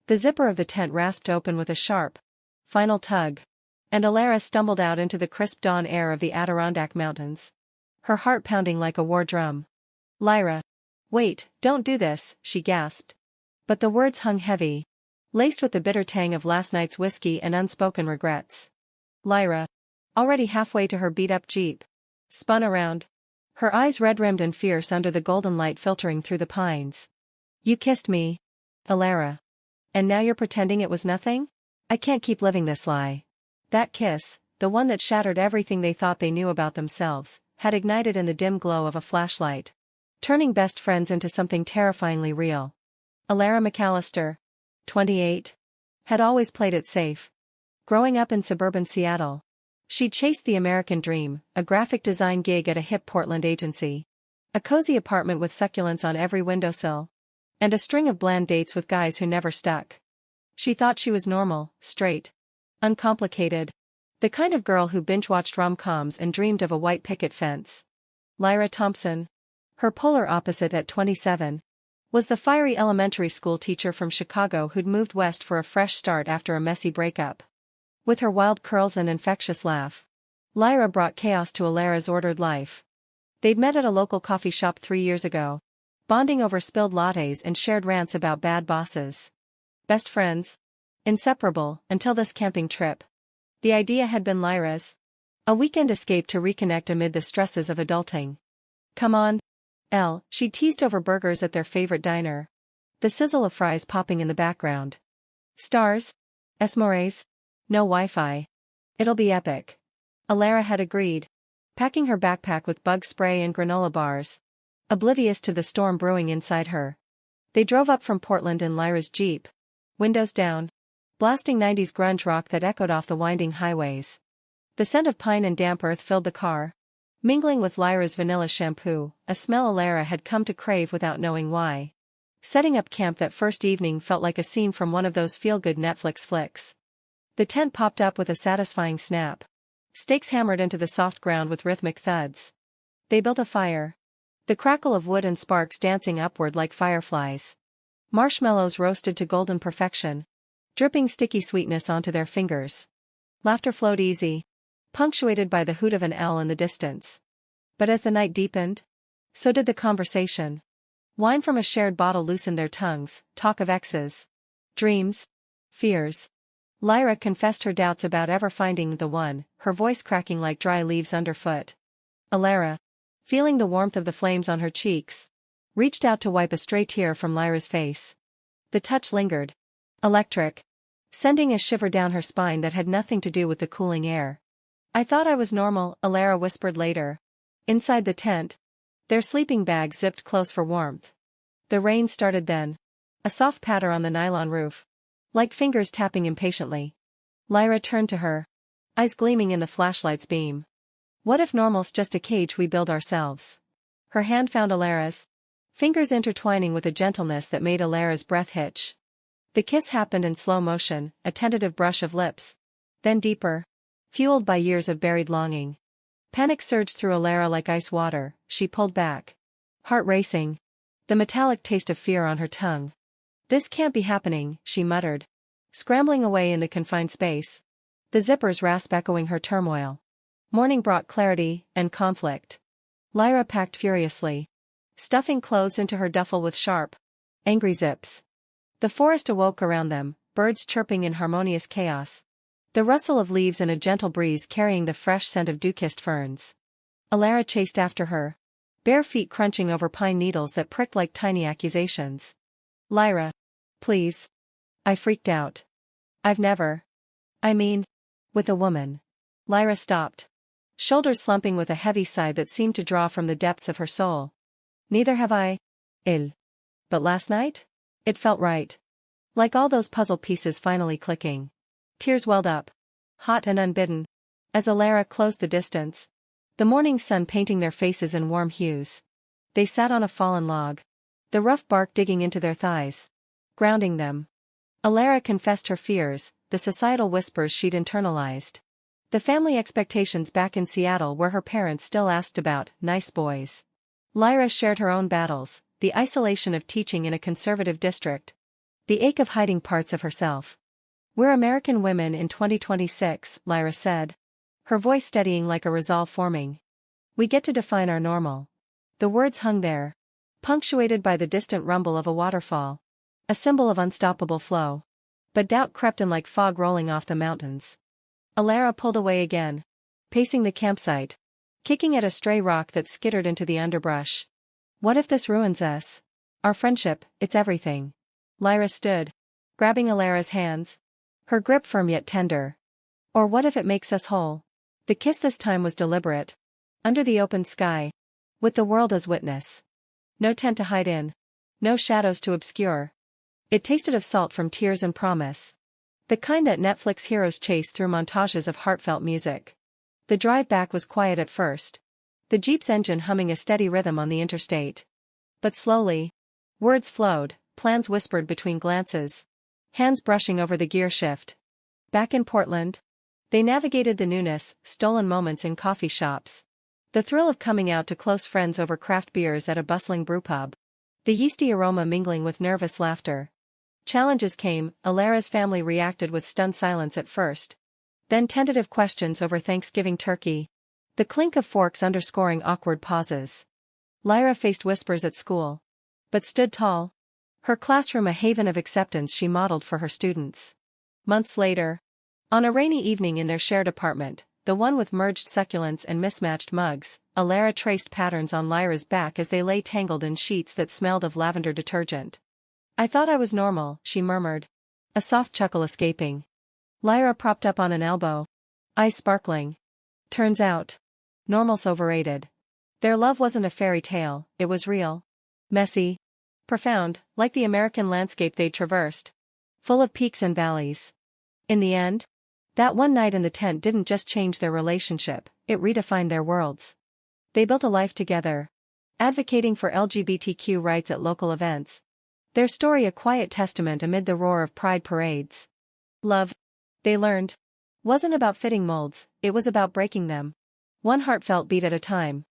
The zipper of the tent rasped open with a sharp, final tug. And Alara stumbled out into the crisp dawn air of the Adirondack Mountains. Her heart pounding like a war drum. Lyra. Wait, don't do this, she gasped. But the words hung heavy, laced with the bitter tang of last night's whiskey and unspoken regrets. Lyra, already halfway to her beat-up jeep, spun around. Her eyes red-rimmed and fierce under the golden light filtering through the pines. You kissed me, Alara. And now you're pretending it was nothing? I can't keep living this lie. That kiss, the one that shattered everything they thought they knew about themselves, had ignited in the dim glow of a flashlight, turning best friends into something terrifyingly real. Alara McAllister, 28, had always played it safe. Growing up in suburban Seattle, she'd chased the American dream, a graphic design gig at a hip Portland agency, a cozy apartment with succulents on every windowsill, and a string of bland dates with guys who never stuck. She thought she was normal, straight, uncomplicated, the kind of girl who binge-watched rom-coms and dreamed of a white picket fence. Lyra Thompson, her polar opposite at 27, was the fiery elementary school teacher from Chicago who'd moved west for a fresh start after a messy breakup. With her wild curls and infectious laugh, Lyra brought chaos to Alara's ordered life. They'd met at a local coffee shop 3 years ago, bonding over spilled lattes and shared rants about bad bosses. Best friends? Inseparable, until this camping trip. The idea had been Lyra's. A weekend escape to reconnect amid the stresses of adulting. Come on, Elle, she teased over burgers at their favorite diner. The sizzle of fries popping in the background. Stars? Esmores? No Wi-Fi. It'll be epic. Alara had agreed, packing her backpack with bug spray and granola bars, oblivious to the storm brewing inside her. They drove up from Portland in Lyra's Jeep, windows down, blasting 90s grunge rock that echoed off the winding highways. The scent of pine and damp earth filled the car, mingling with Lyra's vanilla shampoo, a smell Alara had come to crave without knowing why. Setting up camp that first evening felt like a scene from one of those feel-good Netflix flicks. The tent popped up with a satisfying snap. Stakes hammered into the soft ground with rhythmic thuds. They built a fire, the crackle of wood and sparks dancing upward like fireflies. Marshmallows roasted to golden perfection, dripping sticky sweetness onto their fingers. Laughter flowed easy, punctuated by the hoot of an owl in the distance. But as the night deepened, so did the conversation. Wine from a shared bottle loosened their tongues, talk of exes, dreams, fears. Lyra confessed her doubts about ever finding the one, her voice cracking like dry leaves underfoot. Alara, feeling the warmth of the flames on her cheeks, reached out to wipe a stray tear from Lyra's face. The touch lingered, electric, sending a shiver down her spine that had nothing to do with the cooling air. I thought I was normal, Alara whispered later. Inside the tent, their sleeping bags zipped close for warmth. The rain started then, a soft patter on the nylon roof, like fingers tapping impatiently. Lyra turned to her, eyes gleaming in the flashlight's beam. What if normal's just a cage we build ourselves? Her hand found Alara's, fingers intertwining with a gentleness that made Alara's breath hitch. The kiss happened in slow motion, a tentative brush of lips, then deeper, fueled by years of buried longing. Panic surged through Alara like ice water. She pulled back, heart racing, the metallic taste of fear on her tongue. This can't be happening, she muttered, scrambling away in the confined space, the zipper's rasp echoing her turmoil. Morning brought clarity and conflict. Lyra packed furiously, stuffing clothes into her duffel with sharp, angry zips. The forest awoke around them, birds chirping in harmonious chaos, the rustle of leaves and a gentle breeze carrying the fresh scent of dew-kissed ferns. Alara chased after her, bare feet crunching over pine needles that pricked like tiny accusations. Lyra, please. I freaked out. I've never. I mean, with a woman. Lyra stopped, shoulders slumping with a heavy sigh that seemed to draw from the depths of her soul. Neither have I. But last night? It felt right. Like all those puzzle pieces finally clicking. Tears welled up, hot and unbidden, as Alara closed the distance, the morning sun painting their faces in warm hues. They sat on a fallen log, the rough bark digging into their thighs, grounding them. Alara confessed her fears, the societal whispers she'd internalized. The family expectations back in Seattle where her parents still asked about nice boys. Lyra shared her own battles, the isolation of teaching in a conservative district, The ache of hiding parts of herself. We're American women in 2026, Lyra said. Her voice steadying like a resolve forming. We get to define our normal. The words hung there, punctuated by the distant rumble of a waterfall. A symbol of unstoppable flow. But doubt crept in like fog rolling off the mountains. Alara pulled away again, pacing the campsite, kicking at a stray rock that skittered into the underbrush. What if this ruins us? Our friendship, it's everything. Lyra stood, grabbing Alara's hands, her grip firm yet tender. Or what if it makes us whole? The kiss this time was deliberate, under the open sky, with the world as witness. No tent to hide in, no shadows to obscure. It tasted of salt from tears and promise. The kind that Netflix heroes chase through montages of heartfelt music. The drive back was quiet at first, the Jeep's engine humming a steady rhythm on the interstate. But slowly, words flowed, plans whispered between glances, hands brushing over the gear shift. Back in Portland, they navigated the newness, stolen moments in coffee shops. The thrill of coming out to close friends over craft beers at a bustling brewpub. The yeasty aroma mingling with nervous laughter. Challenges came. Alara's family reacted with stunned silence at first. Then tentative questions over Thanksgiving turkey. The clink of forks underscoring awkward pauses. Lyra faced whispers at school, but stood tall. Her classroom a haven of acceptance she modeled for her students. Months later, on a rainy evening in their shared apartment, the one with merged succulents and mismatched mugs, Alara traced patterns on Lyra's back as they lay tangled in sheets that smelled of lavender detergent. I thought I was normal, she murmured, a soft chuckle escaping. Lyra propped up on an elbow, eyes sparkling. Turns out, normal's overrated. Their love wasn't a fairy tale, it was real. Messy. Profound, like the American landscape they'd traversed. Full of peaks and valleys. In the end, that one night in the tent didn't just change their relationship, it redefined their worlds. They built a life together, advocating for LGBTQ rights at local events. Their story a quiet testament amid the roar of pride parades. Love, they learned, wasn't about fitting molds, it was about breaking them. One heartfelt beat at a time.